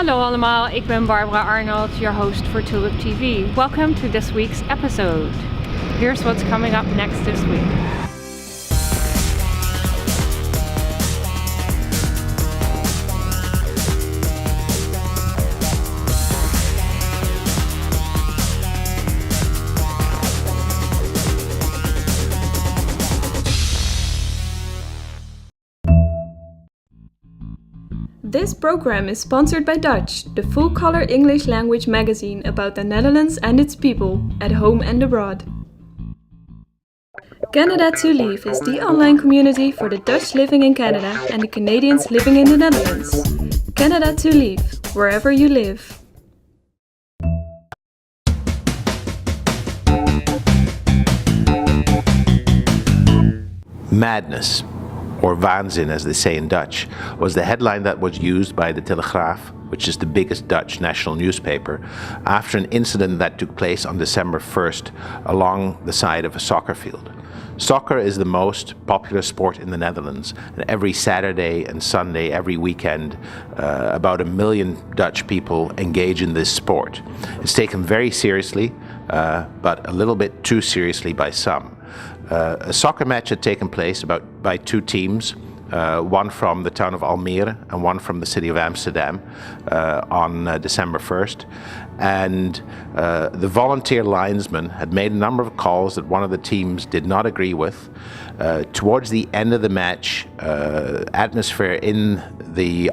Hallo allemaal, ik ben Barbara Arnold, your host for TulipTV. Welcome to this week's episode. Here's what's coming up next this week. This program is sponsored by Dutch, the full-color English language magazine about the Netherlands and its people, at home and abroad. Canada to Leave is the online community for the Dutch living in Canada and the Canadians living in the Netherlands. Canada to Leave, wherever you live. Madness, or waanzin as they say in Dutch, was the headline that was used by the Telegraaf, which is the biggest Dutch national newspaper, after an incident that took place on December 1st along the side of a soccer field. Soccer is the most popular sport in the Netherlands, and every Saturday and Sunday, every weekend, about 1 million Dutch people engage in this sport. It's taken very seriously, but a little bit too seriously by some. A soccer match had taken place by two teams, one from the town of Almere and one from the city of Amsterdam on December 1st. And the volunteer linesman had made a number of calls that one of the teams did not agree with. Towards the end of the match, atmosphere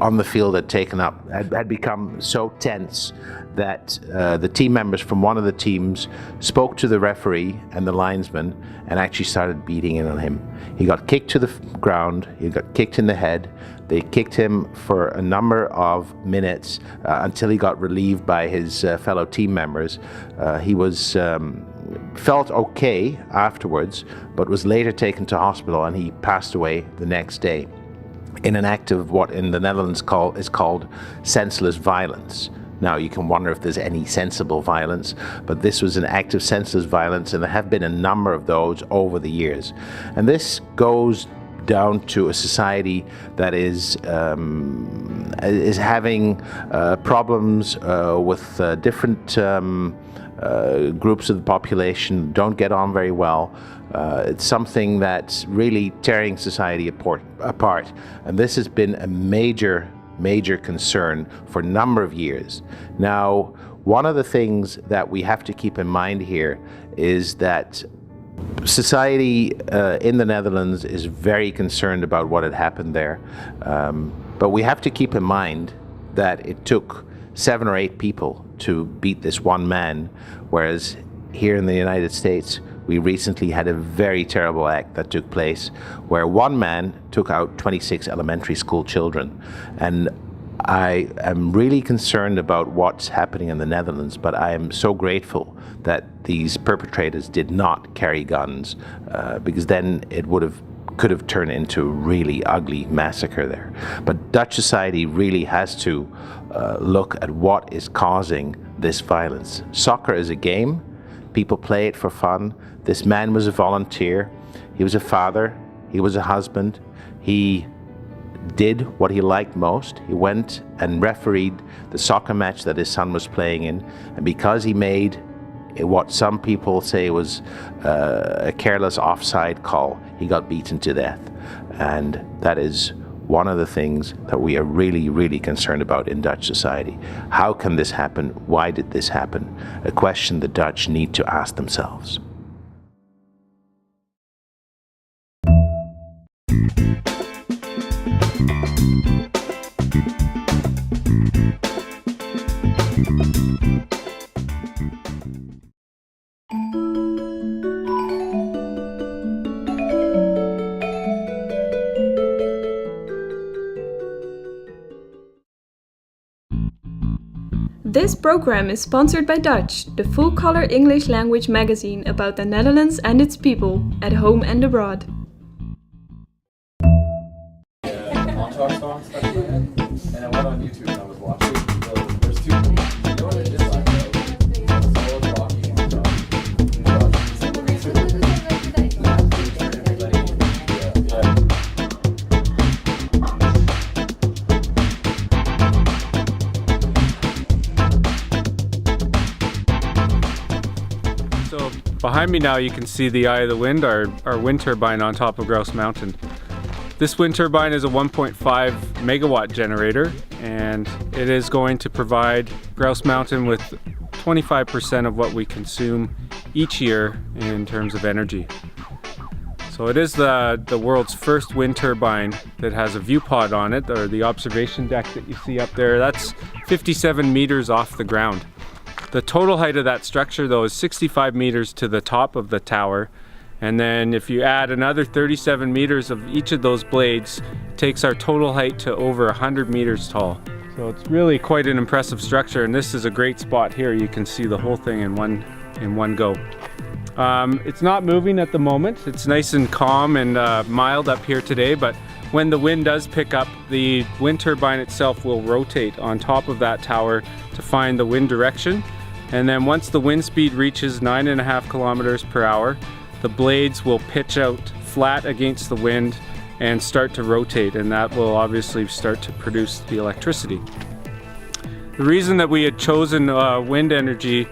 on the field had become so tense that the team members from one of the teams spoke to the referee and the linesman and actually started beating in on him. He got kicked to the ground, he got kicked in the head. They kicked him for a number of minutes until he got relieved by his fellow team members. He was felt okay afterwards, but was later taken to hospital, and he passed away the next day in an act of what in the Netherlands is called senseless violence. Now, you can wonder if there's any sensible violence, but this was an act of senseless violence, and there have been a number of those over the years. And this goes down to a society that is having problems with different groups of the population, don't get on very well. It's something that's really tearing society apart. And this has been a major concern for a number of years. Now, one of the things that we have to keep in mind here is that society in the Netherlands is very concerned about what had happened there. But we have to keep in mind that it took 7 or 8 people to beat this one man, whereas here in the United States, we recently had a very terrible act that took place where one man took out 26 elementary school children. And I am really concerned about what's happening in the Netherlands, but I am so grateful that these perpetrators did not carry guns, because then it could have turned into a really ugly massacre there. But Dutch society really has to look at what is causing this violence. Soccer is a game. People play it for fun. This man was a volunteer. He was a father. He was a husband. He did what he liked most. He went and refereed the soccer match that his son was playing in. And because he made what some people say was a careless offside call, he got beaten to death. And that is one of the things that we are really concerned about in Dutch society. How can this happen? Why did this happen? A question the Dutch need to ask themselves. This program is sponsored by Dutch, the full-color English language magazine about the Netherlands and its people, at home and abroad. And I went on YouTube and I was watching. There's 2 you know what it is like? Solid rocky on top. So behind me now you can see the eye of the wind, our wind turbine on top of Grouse Mountain. This wind turbine is a 1.5 megawatt generator, and it is going to provide Grouse Mountain with 25% of what we consume each year in terms of energy. So it is the world's first wind turbine that has a view pod on it, or the observation deck that you see up there. That's 57 meters off the ground. The total height of that structure though is 65 meters to the top of the tower. And then if you add another 37 meters of each of those blades, it takes our total height to over 100 meters tall. So it's really quite an impressive structure, and this is a great spot here. You can see the whole thing in one go. It's not moving at the moment. It's nice and calm and mild up here today, but when the wind does pick up, the wind turbine itself will rotate on top of that tower to find the wind direction. And then once the wind speed reaches 9.5 kilometers per hour, the blades will pitch out flat against the wind and start to rotate, and that will obviously start to produce the electricity. The reason that we had chosen wind energy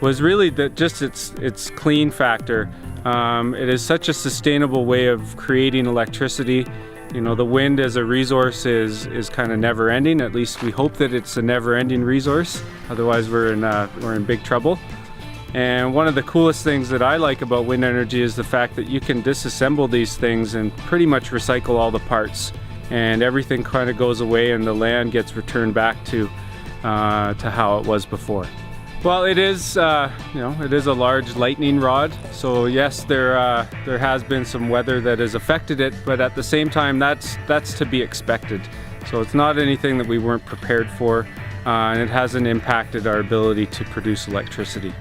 was really that just its clean factor. It is such a sustainable way of creating electricity. You know, the wind as a resource is kind of never ending. At least we hope that it's a never ending resource. Otherwise we're in big trouble. And one of the coolest things that I like about wind energy is the fact that you can disassemble these things and pretty much recycle all the parts, and everything kind of goes away and the land gets returned back to how it was before. Well, it is it is a large lightning rod, so yes, there has been some weather that has affected it, but at the same time that's to be expected. So it's not anything that we weren't prepared for, and it hasn't impacted our ability to produce electricity.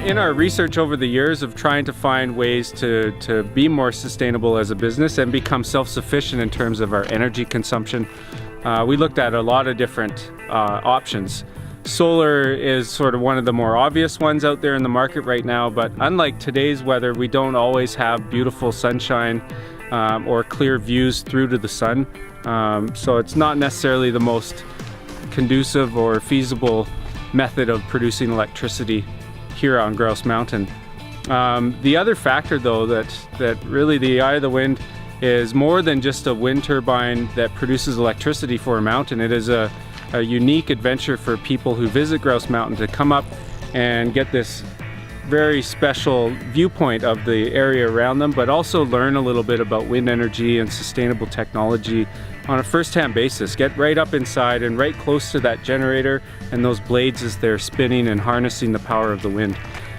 In our research over the years of trying to find ways to be more sustainable as a business and become self-sufficient in terms of our energy consumption, we looked at a lot of different options. Solar is sort of one of the more obvious ones out there in the market right now, but unlike today's weather, we don't always have beautiful sunshine or clear views through to the sun. So it's not necessarily the most conducive or feasible method of producing electricity here on Grouse Mountain. The other factor though that really the eye of the wind is more than just a wind turbine that produces electricity for a mountain. It is a unique adventure for people who visit Grouse Mountain to come up and get this very special viewpoint of the area around them, but also learn a little bit about wind energy and sustainable technology on a first-hand basis. Get right up inside and right close to that generator and those blades as they're spinning and harnessing the power of the wind.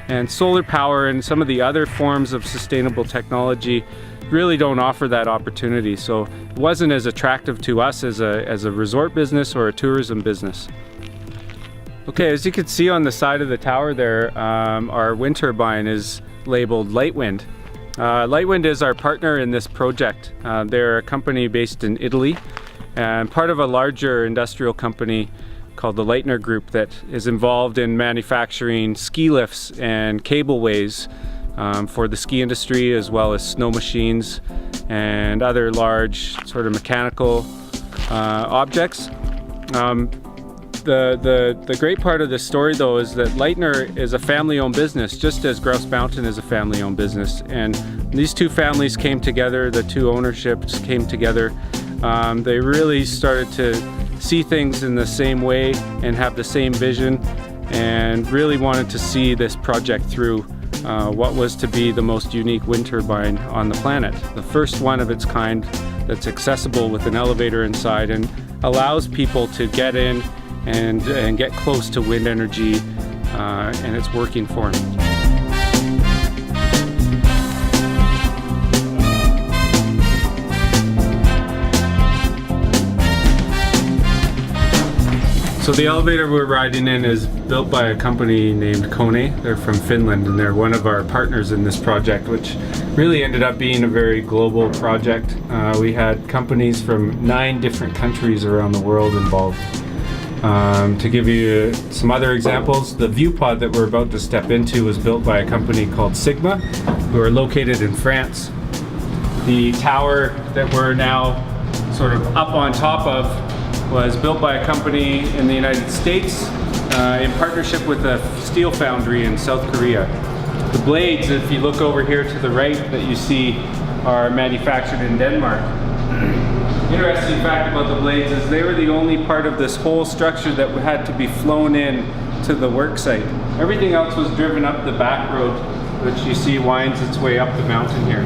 And solar power and some of the other forms of sustainable technology really don't offer that opportunity. So it wasn't as attractive to us as a resort business or a tourism business. Okay, as you can see on the side of the tower there, our wind turbine is labeled Lightwind. Lightwind is our partner in this project. They're a company based in Italy and part of a larger industrial company called the Leitner Group that is involved in manufacturing ski lifts and cableways for the ski industry, as well as snow machines and other large sort of mechanical objects. The great part of this story though is that Leitner is a family-owned business, just as Grouse Mountain is a family-owned business. And these two families came together, the two ownerships came together. They really started to see things in the same way and have the same vision, and really wanted to see this project through what was to be the most unique wind turbine on the planet. The first one of its kind that's accessible with an elevator inside and allows people to get in and get close to wind energy, and it's working for them. So the elevator we're riding in is built by a company named Kone. They're from Finland, and they're one of our partners in this project, which really ended up being a very global project. We had companies from 9 different countries around the world involved. To give you some other examples, the view pod that we're about to step into was built by a company called Sigma, who are located in France. The tower that we're now sort of up on top of was built by a company in the United States in partnership with a steel foundry in South Korea. The blades, if you look over here to the right that you see, are manufactured in Denmark. Interesting fact about the blades is they were the only part of this whole structure that had to be flown in to the work site. Everything else was driven up the back road, which you see winds its way up the mountain here.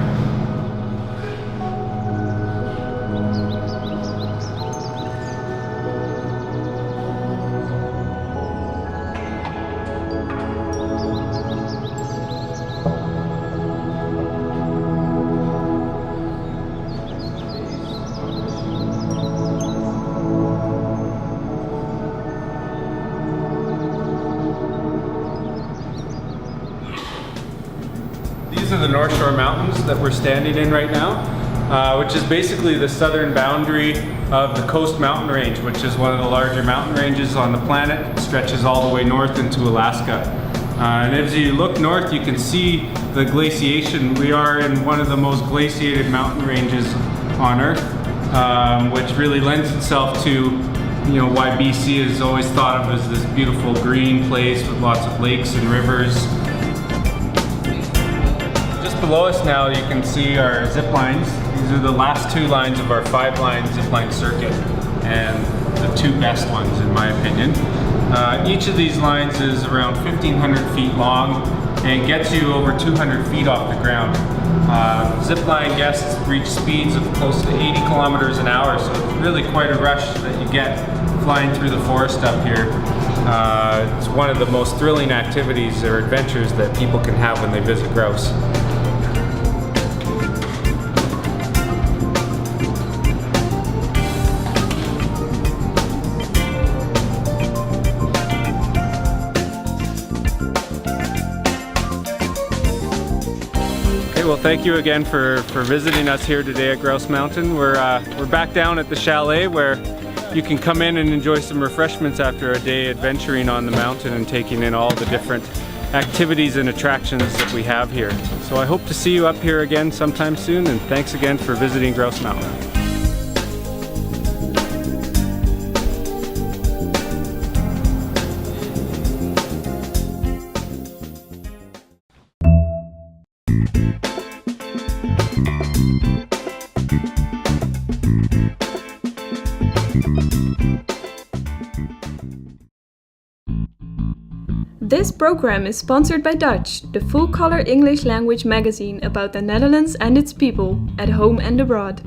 These are the North Shore Mountains that we're standing in right now, which is basically the southern boundary of the Coast Mountain Range, which is one of the larger mountain ranges on the planet. It stretches all the way north into Alaska. And as you look north, you can see the glaciation. We are in one of the most glaciated mountain ranges on Earth, which really lends itself to why BC is always thought of as this beautiful green place with lots of lakes and rivers. Below us now you can see our zip lines. These are the last 2 lines of our 5-line zip line circuit, and the 2 best ones in my opinion. Each of these lines is around 1,500 feet long and gets you over 200 feet off the ground. Zip line guests reach speeds of close to 80 kilometers an hour, so it's really quite a rush that you get flying through the forest up here. It's one of the most thrilling activities or adventures that people can have when they visit Grouse. Well, thank you again for visiting us here today at Grouse Mountain. We're back down at the chalet where you can come in and enjoy some refreshments after a day adventuring on the mountain and taking in all the different activities and attractions that we have here. So I hope to see you up here again sometime soon, and thanks again for visiting Grouse Mountain. This program is sponsored by Dutch, the full-color English language magazine about the Netherlands and its people, at home and abroad.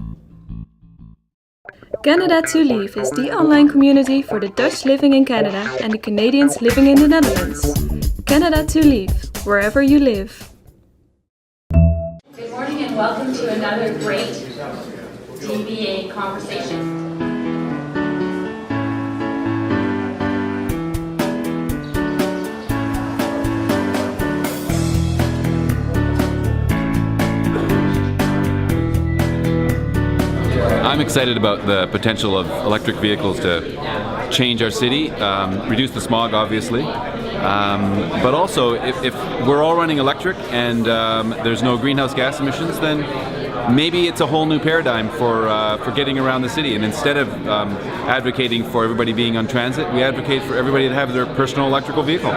Canada to Leave is the online community for the Dutch living in Canada and the Canadians living in the Netherlands. Canada to Leave, wherever you live. Good morning and welcome to another great TVA conversation. I'm excited about the potential of electric vehicles to change our city, reduce the smog obviously, but also if we're all running electric and there's no greenhouse gas emissions, then maybe it's a whole new paradigm for getting around the city. And instead of advocating for everybody being on transit, we advocate for everybody to have their personal electrical vehicle.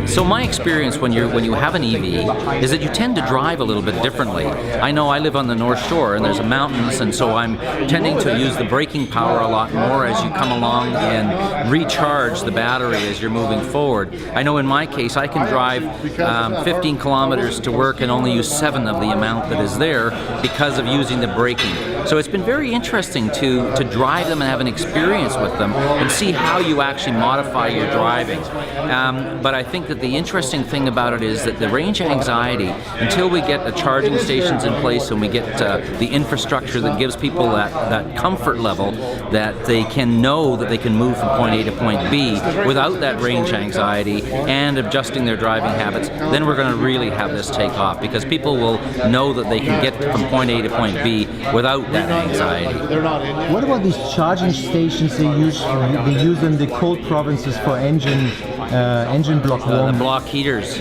So my experience when you have an EV is that you tend to drive a little bit differently. I know I live on the North Shore and there's mountains, and so I'm tending to use the braking power a lot more as you come along and recharge the battery as you're moving forward. I know in my case I can drive 15 kilometers to work and only use 7 of the amount that is there because of using the braking. So it's been very interesting to drive them and have an experience with them and see how you actually modify your driving. But I think that the interesting thing about it is that the range anxiety, until we get the charging stations in place and we get the infrastructure that gives people that comfort level that they can know that they can move from point A to point B without that range anxiety and adjusting their driving habits, then we're going to really have this take off, because people will know that they can get from point A to point B without that anxiety. What about these charging stations they use in the cold provinces for engine block warming? The block heaters.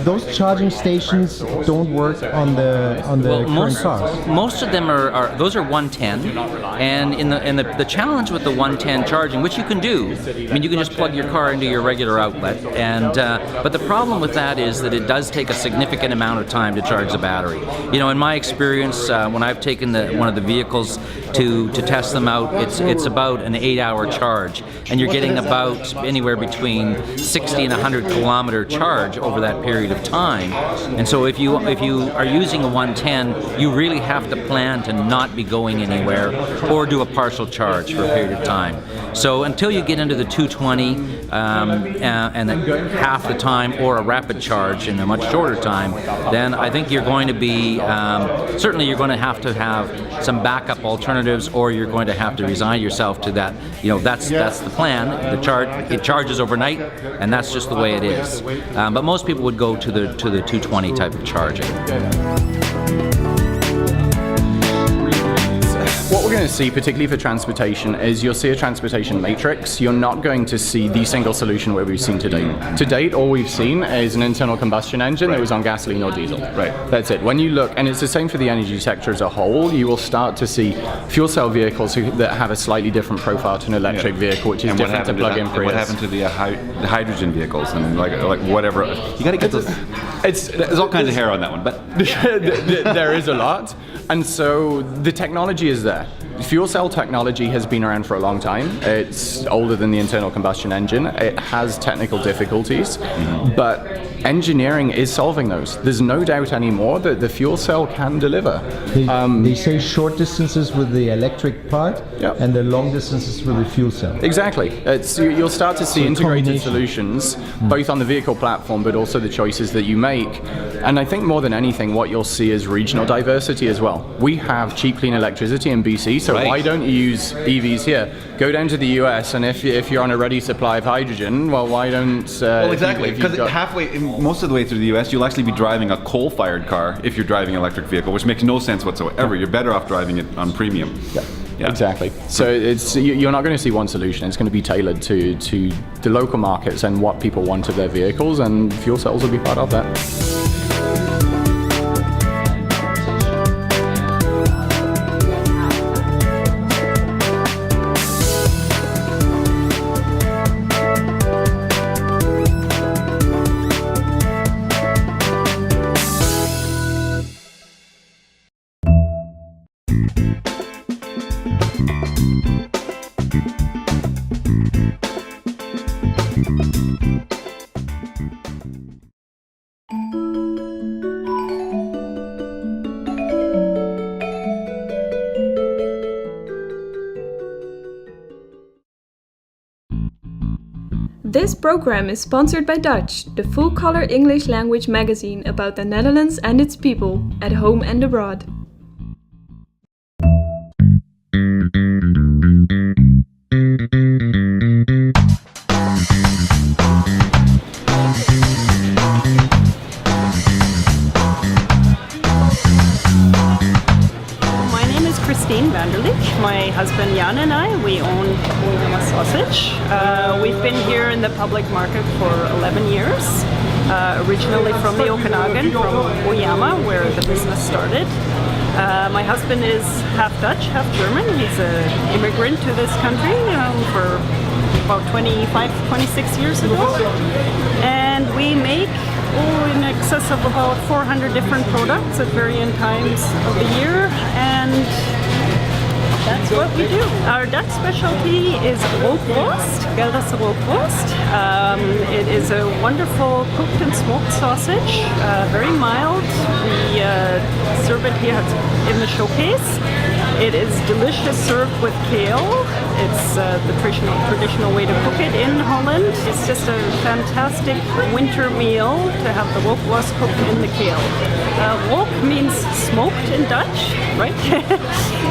Those charging stations don't work on the current cars. Most of them are those are 110, and in the challenge with the 110 charging, which you can do, I mean, you can just plug your car into your regular outlet, and but the problem with that is that it does take a significant amount of time to charge the battery. You know, in my experience, when I've taken one of the vehicles to test them out, it's about an 8-hour charge, and you're getting about anywhere between 60 and 100 kilometer charge over that period of time. And so if you are using a 110, you really have to plan to not be going anywhere or do a partial charge for a period of time. So until you get into the 220 and then half the time, or a rapid charge in a much shorter time, then I think you're going to be certainly you're going to have some backup alternatives, or you're going to have to resign yourself to that. You know, that's the plan. It charges overnight, and that's just the way it is. But most people would go to the 220 type of charging. What we're going to see, particularly for transportation, is you'll see a transportation matrix. You're not going to see the single solution where we've seen to date. To date, all we've seen is an internal combustion engine that was on gasoline or diesel. Right. That's it. When you look, and it's the same for the energy sector as a whole, you will start to see fuel cell vehicles that have a slightly different profile to an electric vehicle, which is different to plug-in Prius. What happened to the hydrogen vehicles and like whatever? You got to get those. There's all kinds of hair on that one, but there is a lot, and so the technology is there. Fuel cell technology has been around for a long time. It's older than the internal combustion engine. It has technical difficulties, but engineering is solving those. There's no doubt anymore that the fuel cell can deliver. They say short distances with the electric part, and the long distances with the fuel cell. Exactly. You'll start to see integrated solutions, both on the vehicle platform, but also the choices that you make. And I think more than anything, what you'll see is regional diversity as well. We have cheap, clean electricity in BC, so why don't you use EVs here? Go down to the US, and if you're on a ready supply of hydrogen, well, why don't... well, exactly, because most of the way through the US, you'll actually be driving a coal-fired car if you're driving an electric vehicle, which makes no sense whatsoever. You're better off driving it on premium. Yeah. Exactly. So you're not going to see one solution. It's going to be tailored to the local markets and what people want of their vehicles, and fuel cells will be part of that. This program is sponsored by Dutch, the full-color English language magazine about the Netherlands and its people, at home and abroad. My husband Jan and I, we own Oyama Sausage. We've been here in the public market for 11 years, originally from the Okanagan, from Oyama, where the business started. My husband is half Dutch, half German. He's an immigrant to this country for about 26 years ago. And we make in excess of about 400 different products at varying times of the year. And that's what we do. Our Dutch specialty is rookwurst, Gelderse rookwurst. It is a wonderful cooked and smoked sausage, very mild. We serve it here in the showcase. It is delicious served with kale. It's the traditional way to cook it in Holland. It's just a fantastic winter meal to have the rookwurst cooked in the kale. Rook means smoked in Dutch, right?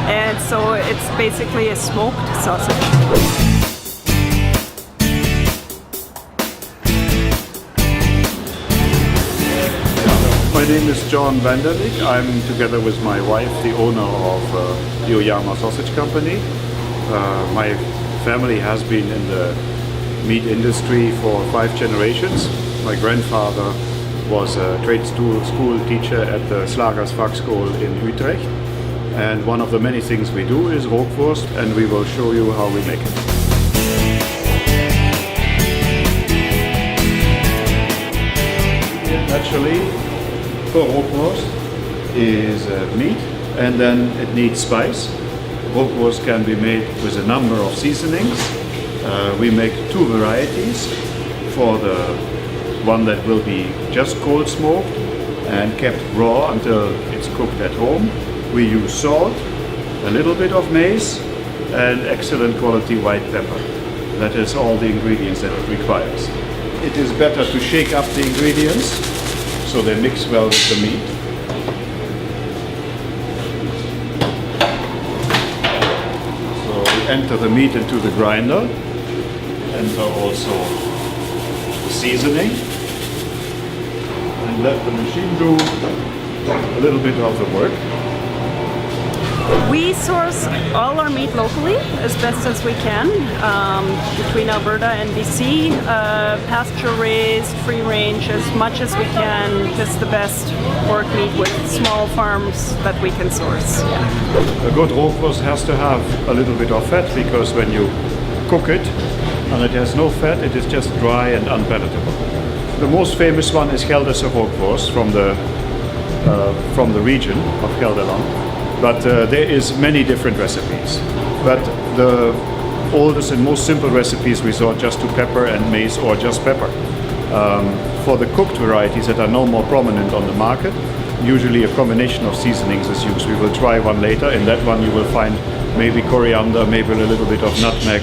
And so it's basically a smoked sausage. My name is John Vanderlik. I'm together with my wife, the owner of the Oyama Sausage Company. My family has been in the meat industry for 5 generations. My grandfather was a trade school teacher at the Slagers Vakschool in Utrecht. And one of the many things we do is Rookworst, and we will show you how we make it. Actually, for Rookworst is meat, and then it needs spice. Rookworst can be made with a number of seasonings. We make 2 varieties. For the one that will be just cold smoked and kept raw until it's cooked at home, we use salt, a little bit of mace, and excellent quality white pepper. That is all the ingredients that it requires. It is better to shake up the ingredients so they mix well with the meat. So we enter the meat into the grinder, enter also the seasoning, and let the machine do a little bit of the work. We source all our meat locally as best as we can between Alberta and BC, pasture raised, free range as much as we can, just the best pork meat with small farms that we can source. Yeah. A good rookworst has to have a little bit of fat, because when you cook it and it has no fat, it is just dry and unpalatable. The most famous one is Gelderse rookworst from the region of Gelderland. But there is many different recipes. But the oldest and most simple recipes resort just to pepper and mace, or just pepper. For the cooked varieties that are now more prominent on the market, usually a combination of seasonings is used. We will try one later. In that one you will find maybe coriander, maybe a little bit of nutmeg,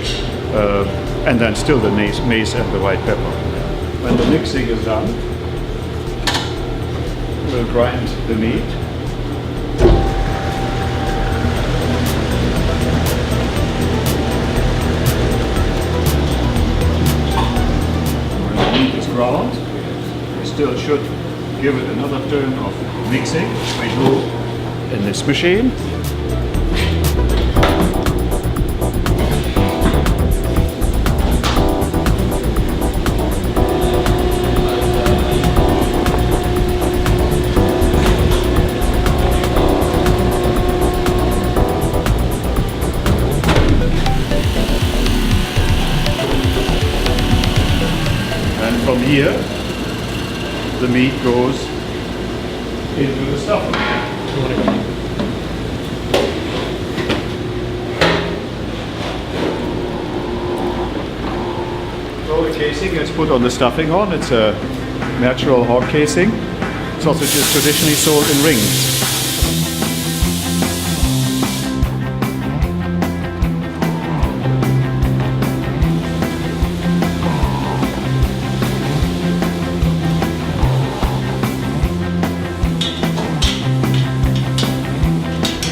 and then still the mace and the white pepper. When the mixing is done, we'll grind the meat. Ground. We still should give it another turn of mixing. We do in this machine. From here, the meat goes into the stuffing. So the casing is put on the stuffing on. It's a natural hog casing. Sausage is traditionally sold in rings.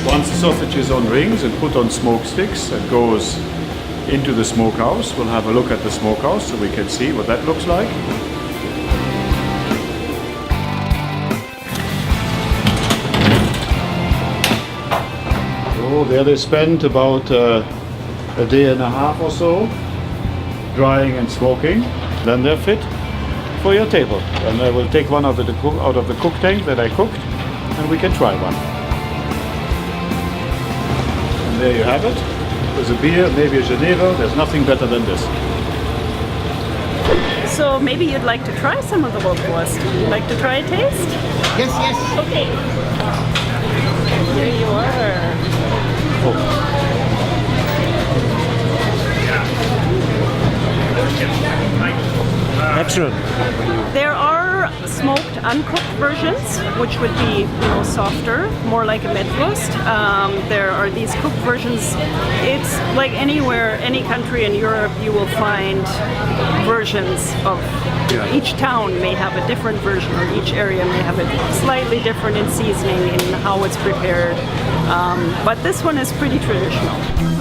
Once the sausage is on rings and put on smoke sticks and goes into the smokehouse, we'll have a look at the smokehouse so we can see what that looks like. So there they spent about a day and a half or so drying and smoking. Then they're fit for your table. And I will take one out of the cook tank that I cooked, and we can try one. And there you have it. With a beer, maybe a Geneva, there's nothing better than this. So maybe you'd like to try some of the rookworst. Would you like to try a taste? Yes, yes. Okay. Here you are. Excellent. There are smoked uncooked versions, which would be softer, more like a Bijvoet. There are these cooked versions. It's like anywhere, any country in Europe, you will find versions of. Each town may have a different version, or each area may have it slightly different in seasoning and how it's prepared. But this one is pretty traditional.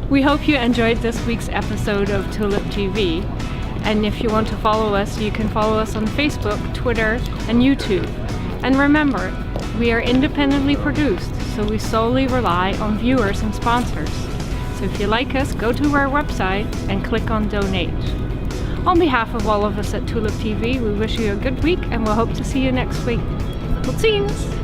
We hope you enjoyed this week's episode of TulipTV, and if you want to follow us, you can follow us on Facebook, Twitter, and YouTube. And remember, we are independently produced, so we solely rely on viewers and sponsors. So if you like us, go to our website and click on Donate. On behalf of all of us at TulipTV, we wish you a good week, and we'll hope to see you next week. Tot ziens!